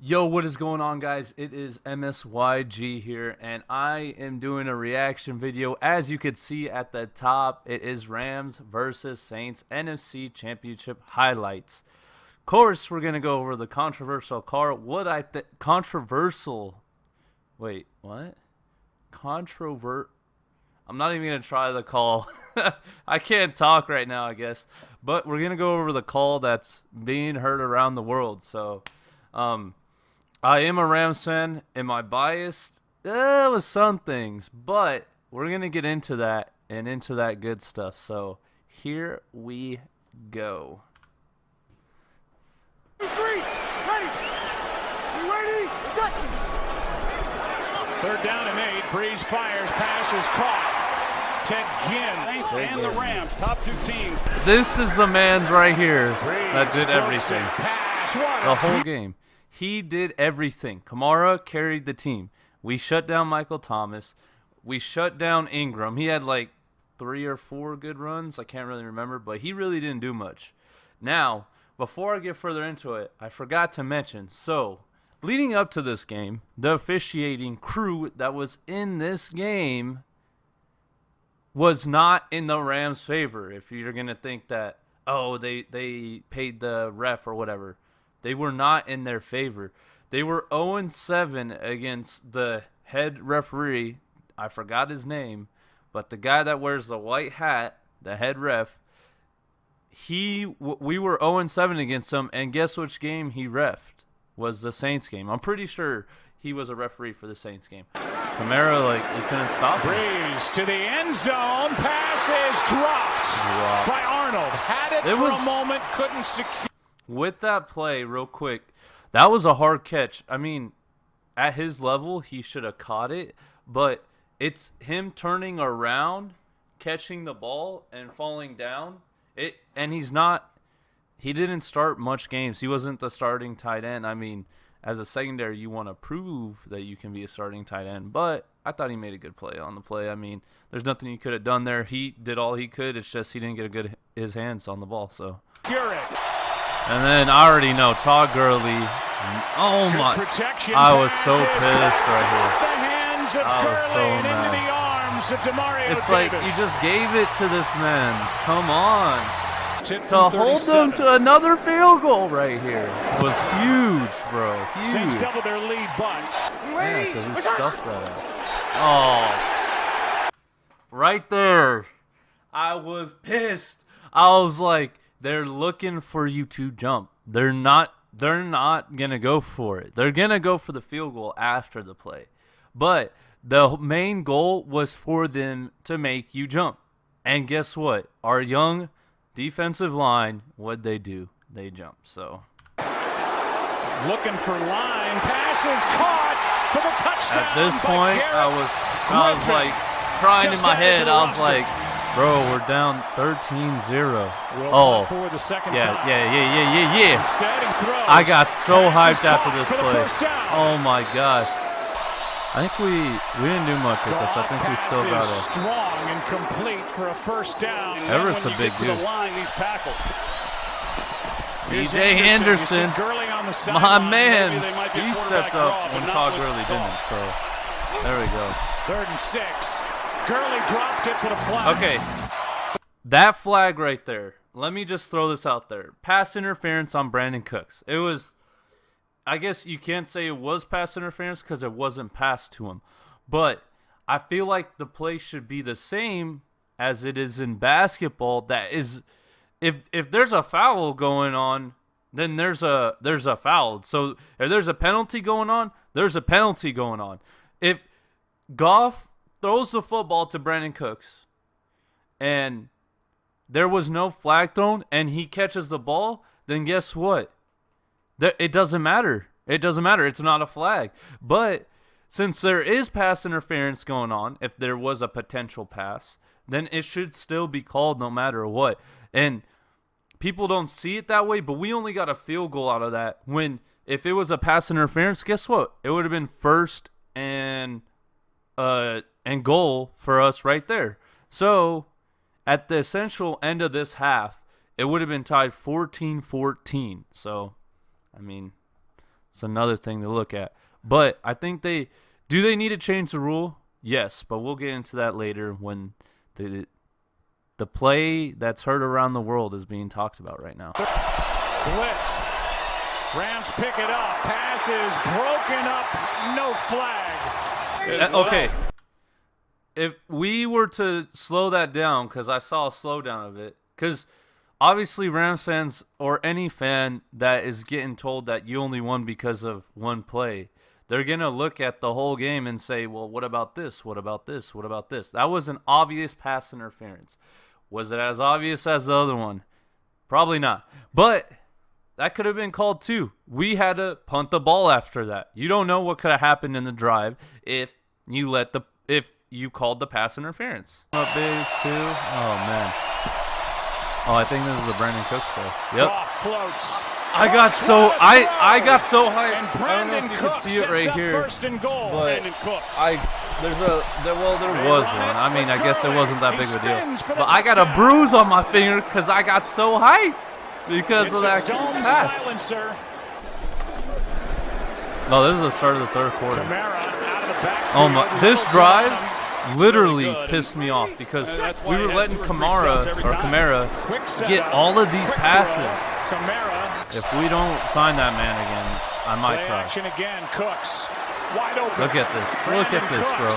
Yo, what is going on, guys? It is MSYG here, and I am doing a reaction video. As you can see at the top, it is Rams versus Saints NFC Championship highlights. Of course, we're going to go over the controversial call. Controversial. Wait, what? I'm not even going to try the call. I can't talk right now, I guess. But we're going to go over the call that's being heard around the world. So, I am a Rams fan. Am I biased? With some things, but we're going to get into that and into that good stuff. So here we go. 3, ready. You ready? Set. Third down and 8. Breeze fires, pass is caught. Ted Ginn and the Rams, top two teams. This is the man's right here Breeze that did everything. Pass. The whole game. He did everything. Kamara carried the team. We shut down Michael Thomas. We shut down Ingram. He had like 3 or 4 good runs. I can't really remember, but he really didn't do much. Now, before I get further into it, I forgot to mention. So, leading up to this game, the officiating crew that was in this game was not in the Rams' favor. If you're going to think that, oh, they paid the ref or whatever. They were not in their favor. They were 0-7 against the head referee. I forgot his name, but the guy that wears the white hat, the head ref, we were 0-7 against him, and guess which game he refed? Was the Saints game. I'm pretty sure he was a referee for the Saints game. Kamara, he couldn't stop him. Breeze to the end zone. Pass is dropped by Arnold. Had it for a moment, couldn't secure. With that play, real quick, that was a hard catch. I mean, at his level, he should have caught it, but it's him turning around, catching the ball, and falling down. And he didn't start much games. He wasn't the starting tight end. I mean, as a secondary, you want to prove that you can be a starting tight end, but I thought he made a good play on the play. I mean, there's nothing he could have done there. He did all he could. It's just he didn't get his hands on the ball. So. And then I already know Todd Gurley. Oh my! I was so pissed right here. I was so mad. It's like you just gave it to this man. Come on. To hold them to another field goal right here was huge, bro. Huge. Saints double their lead, but yeah, because we stuffed that out. Oh, right there. I was pissed. I was like, they're looking for you to jump. They're not gonna go for it. They're gonna go for the field goal after the play. But the main goal was for them to make you jump. And guess what? Our young defensive line, what'd they do? They jumped. So looking for line. Passes caught for the touchdown. At this point, I was like crying in my head. I was like, bro, we're down 13-0. Oh, for the second yeah. Instead, he throws. I got so hyped after this for the play. first down. Oh my gosh. I think we didn't do much with this. I think we still got it. Strong and complete for a first down. Everett's a big dude. He's tackled. C.J. Henderson, my man, he stepped up when Todd Gurley didn't. So there we go. 3rd and 6. Gurley dropped it, but a flag. Okay, that flag right there. Let me just throw this out there. Pass interference on Brandon Cooks. It was, I guess you can't say it was pass interference because it wasn't passed to him. But I feel like the play should be the same as it is in basketball. That is, if there's a foul going on, then there's a foul. So if there's a penalty going on, there's a penalty going on. If Goff throws the football to Brandon Cooks, and there was no flag thrown, and he catches the ball, then guess what? It doesn't matter. It doesn't matter. It's not a flag. But since there is pass interference going on, if there was a potential pass, then it should still be called no matter what. And people don't see it that way, but we only got a field goal out of that. When if it was a pass interference, guess what? It would have been first and goal for us right there. So at the essential end of this half, it would have been tied 14-14. So, I mean, It's another thing to look at. But I think they need to change the rule? Yes, but we'll get into that later when the play that's heard around the world is being talked about right now. Blitz. Rams pick it up. Pass is broken up. No flag. Okay. If we were to slow that down, because I saw a slowdown of it, because obviously Rams fans or any fan that is getting told that you only won because of one play, they're going to look at the whole game and say, well, what about this? What about this? What about this? That was an obvious pass interference. Was it as obvious as the other one? Probably not. But that could have been called too. We had to punt the ball after that. You don't know what could have happened in the drive if you called the pass interference. A big two. Oh, man. Oh, I think this is the Brandon Cooks play. Yep. Floats. I got so hyped. And I don't know if you Cooks can see it right here. First and goal. But there was one. I mean, I guess it wasn't that big of a deal. But I got a bruise on my finger because I got so hyped because of that pass. Silencer. No, this is the start of the third quarter. Kamara out of the backfield. Oh my! This drive literally pissed me off because we were letting Kamara get all of these passes. If we don't sign that man again, I might cry. Action again. Cooks wide open. Look at this. Look at this, bro.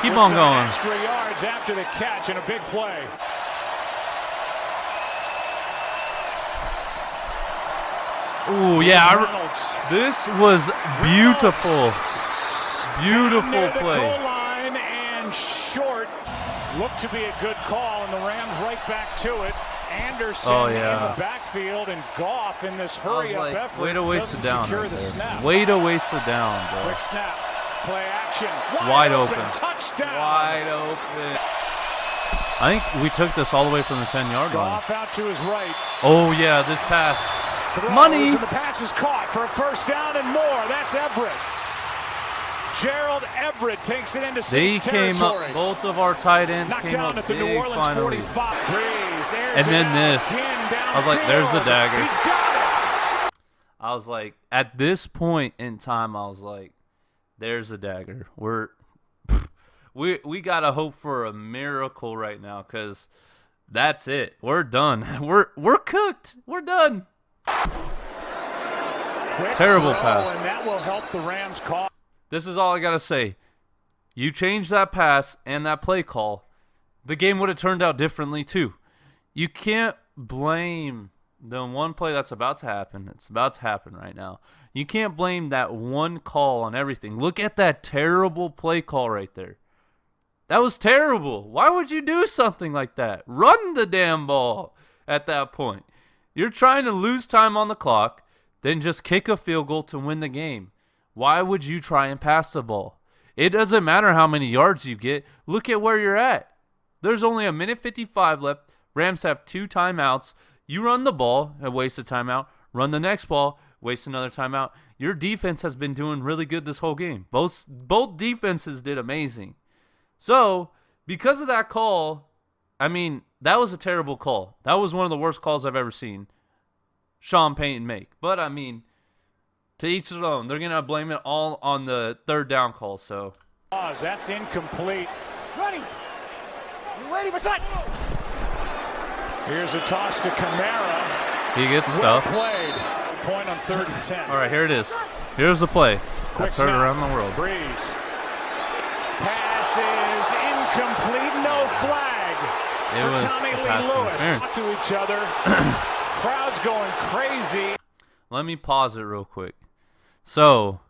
Keep With on going. Extra yards after the catch and a big play. Ooh, yeah. This was beautiful. Beautiful play. Goal line and short. Looked to be a good call, and the Rams right back to it. Anderson in the backfield, and Goff in this hurry-up effort. Way to waste it down. Right there. Way to waste it down, bro. Quick snap. Play action. Wide open. Touchdown. Wide open. I think we took this all the way from the 10-yard line. Goff out to his right. Oh, yeah, this pass. Throws, Money. And the pass is caught for a first down and more. That's Everett. Gerald Everett takes it into Saints territory. They came up, both of our tight ends Knocked came down up at the big New Orleans finally. 45. And then this. I was like, there's the dagger. He's got it. I was like, at this point in time, I was like, there's the dagger. We got to hope for a miracle right now because that's it. We're done. We're cooked. We're done. Terrible pass. And that will help the Rams call. This is all I got to say. You change that pass and that play call, the game would have turned out differently too. You can't blame the one play that's about to happen. It's about to happen right now. You can't blame that one call on everything. Look at that terrible play call right there. That was terrible. Why would you do something like that? Run the damn ball at that point. You're trying to lose time on the clock, then just kick a field goal to win the game. Why would you try and pass the ball? It doesn't matter how many yards you get. Look at where you're at. There's only 1:55 left. Rams have 2 timeouts. You run the ball and waste a timeout. Run the next ball, waste another timeout. Your defense has been doing really good this whole game. Both defenses did amazing. So, because of that call, I mean, that was a terrible call. That was one of the worst calls I've ever seen Sean Payton make. But, I mean, to each his own. They're going to blame it all on the third down call, so. That's incomplete. Ready. You ready, Masai? Here's a toss to Kamara. He gets stuff. Played. Point on 3rd and 10. All right, here it is. Here's the play. Quick That's heard around the world. Breeze. Pass is incomplete. No flag. It was Tommy a Lee pass Lewis. interference. To each other. Crowd's going crazy. Let me pause it real quick. So,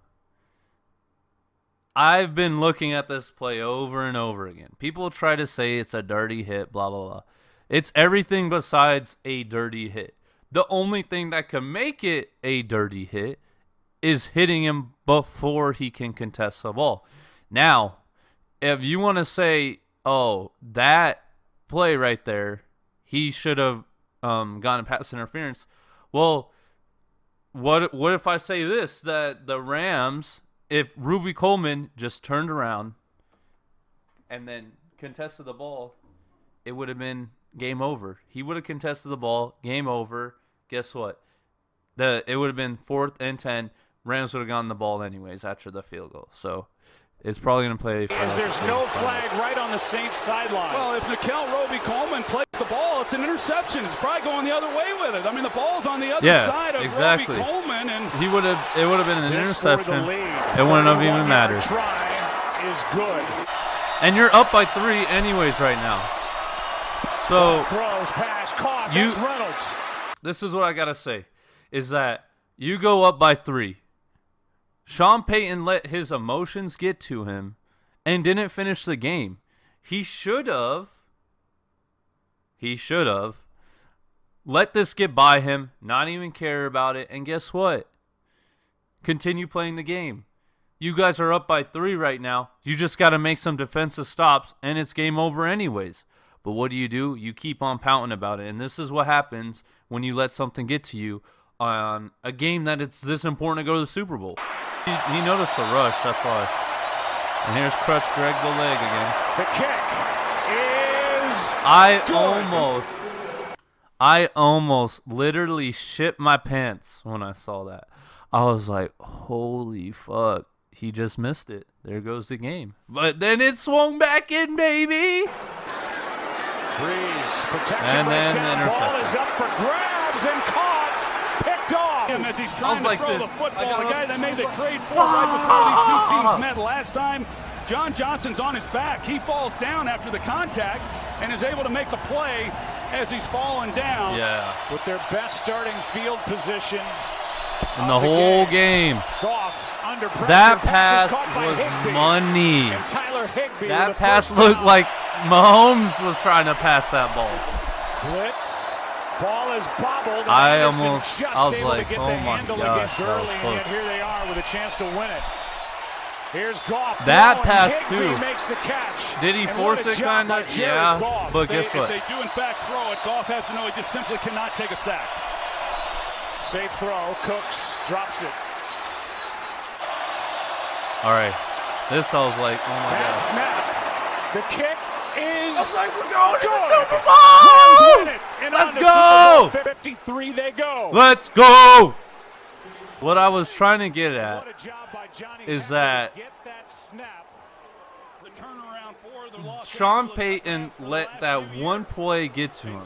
I've been looking at this play over and over again. People try to say it's a dirty hit, blah, blah, blah. It's everything besides a dirty hit. The only thing that can make it a dirty hit is hitting him before he can contest the ball. Now, if you want to say, oh, that play right there, he should have gotten pass interference. Well, what if I say this, that the Rams, if Ruby Coleman just turned around and then contested the ball, it would have been game over. He would have contested the ball, game over. Guess what? It would have been 4th and 10. Rams would have gotten the ball anyways after the field goal. So it's probably going to play. There's no flag right on the Saints sideline. Well, if Nikel Roby-Coleman plays the ball, it's an interception. It's probably going the other way with it. I mean, the ball's on the other side of Roby-Coleman, and it would have been an interception. It wouldn't have even mattered. Try is good. And you're up by 3 anyways right now. So throws, pass, caught. That's Reynolds. This is what I gotta say, is that you go up by 3. Sean Payton let his emotions get to him and didn't finish the game. He should have let this get by him, not even care about it, and guess what? Continue playing the game. You guys are up by 3 right now. You just got to make some defensive stops, and it's game over anyways. But what do? You keep on pouting about it, and this is what happens when you let something get to you on a game that it's this important to go to the Super Bowl. He noticed the rush, that's why. And here's Crutch Greg the leg again. The kick is I almost literally shit my pants when I saw that. I was like, holy fuck. He just missed it. There goes the game. But then it swung back in, baby. Breeze, protection, and then the interception. Ball is up for grabs and caught. Picked off. As he's trying to throw the football, the guy that made the trade for right before these two teams met last time, John Johnson's on his back. He falls down after the contact and is able to make the play as he's falling down. Yeah. With their best starting field position in the whole game. Goff under pressure. That pass was money. And Tyler Higbee. That pass looked like Mahomes was trying to pass that ball. Blitz. Ball is bobbled. I was like, oh my gosh, that was close. And yet here they are with a chance to win it. Here's Goff. That pass too. Makes the catch. Did he force it kind of? Yeah. Goff. But guess what? If they do in fact throw it, Goff has to know he just simply cannot take a sack. Safe throw. Cooks drops it. All right. This I was like, oh my god. Snap. The kick is. I was like, we're going to the Super Bowl. Let's go. 53 they go. Let's go. What I was trying to get at is that Sean Payton let that one play get to him.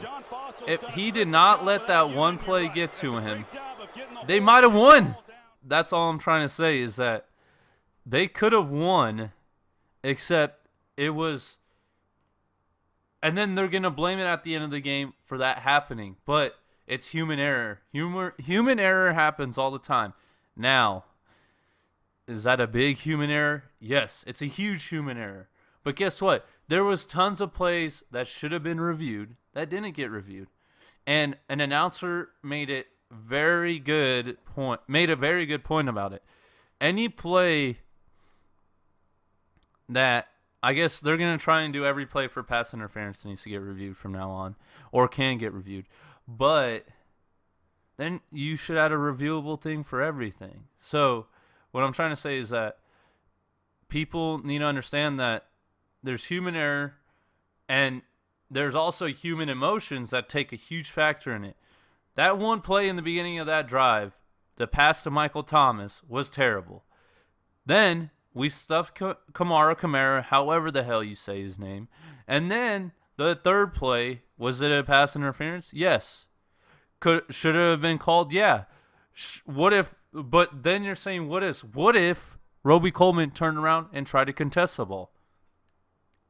If he did not let that one play get to him, they might have won. That's all I'm trying to say, is that they could have won, except it was. And then they're going to blame it at the end of the game for that happening. But it's human error. Human error happens all the time. Now, is that a big human error? Yes, it's a huge human error. But guess what? There was tons of plays that should have been reviewed that didn't get reviewed. And an announcer made a very good point about it. Any play that, I guess they're going to try and do every play for pass interference that needs to get reviewed from now on, or can get reviewed. But then you should add a reviewable thing for everything. So what I'm trying to say is that people need to understand that there's human error, and there's also human emotions that take a huge factor in it. That one play in the beginning of that drive, the pass to Michael Thomas, was terrible. Then we stuffed Kamara, however the hell you say his name. And then the third play, was it a pass interference? Yes. Should it have been called? Yeah. What if? But then you're saying, what if Roby-Coleman turned around and tried to contest the ball?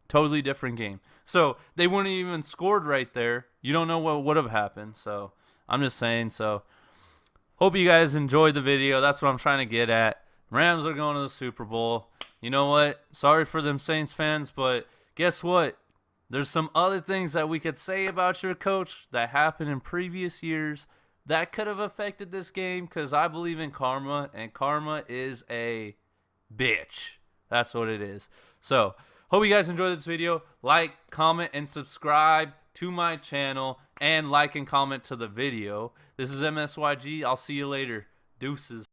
Totally different game. So they wouldn't even scored right there. You don't know what would have happened. So I'm just saying. So hope you guys enjoyed the video. That's what I'm trying to get at. Rams are going to the Super Bowl. You know what? Sorry for them Saints fans, but guess what? There's some other things that we could say about your coach that happened in previous years that could have affected this game, because I believe in karma, and karma is a bitch. That's what it is. So hope you guys enjoyed this video. Like, comment, and subscribe to my channel, and like and comment to the video. This is MSYG. I'll see you later. Deuces.